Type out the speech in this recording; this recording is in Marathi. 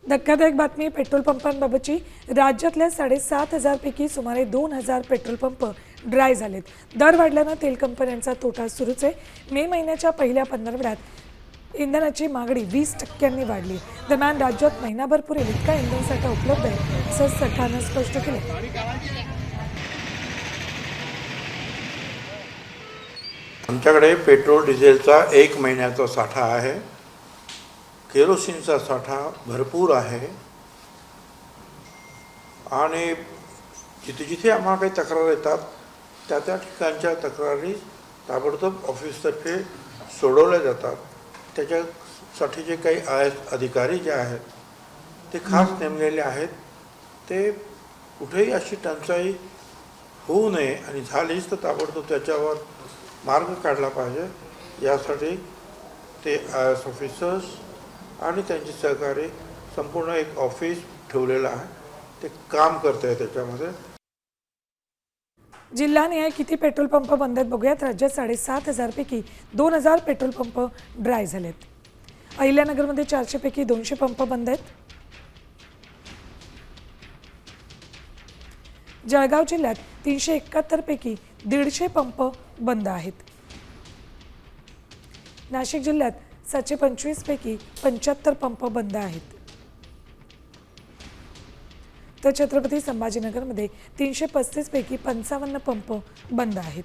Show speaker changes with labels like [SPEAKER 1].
[SPEAKER 1] धक्कादायक बातमी पेट्रोल पंपांबाबतची। राज्यातल्या 7,500 पैकी सुमारे 2,000 पेट्रोल पंप ड्राय झालेत। दर वाढल्यानं तेल कंपन्यांचा तोटा सुरूच आहे। मे महिन्याच्या पहिल्या पंधरवड्यात इंधनाची मागणी 20% वाढली। दरम्यान राज्यात महिनाभर पुरेल इतका इंधनसाठा उपलब्ध आहे असं सरकारनं स्पष्ट केलं।
[SPEAKER 2] आमच्याकडे पेट्रोल डिझेलचा 1 महिन्याचा साठा आहे। केरोसिनचा साठा भरपूर आहे आणि जिथे जिथे आम्हाला काही तक्रार येतात त्या त्या ठिकाणच्या तक्रारी ताबडतोब ऑफिसतर्फे सोडवल्या जातात। त्याच्यासाठी जे काही अधिकारी जे आहेत ते खास नेमलेले आहेत, ते कुठेही अशी टंचाई होऊ नये आणि झालीच तर ताबडतोब त्याच्यावर मार्ग काढला पाहिजे। यासाठी ते IAS ऑफिसर्स आणि त्यांचे सहकारी संपूर्ण एक ऑफिस ठेवलेलं आहे, ते काम करत आहे त्याच्यामध्ये।
[SPEAKER 1] जिल्हानिहाय किती पेट्रोल पंप बंद आहेत बघूयात। राज्यात 7,500 पैकी 2,000 पेट्रोल पंप ड्राय झालेत। अहिल्यानगरमध्ये 400 पैकी 200 पंप बंद आहेत। जळगाव जिल्ह्यात 371 पैकी 150 पंप बंद आहेत। नाशिक जिल्ह्यात 725 पैकी 75 पंप बंद आहेत। तर छत्रपती संभाजीनगरमध्ये 335 पैकी 55 पंप बंद आहेत।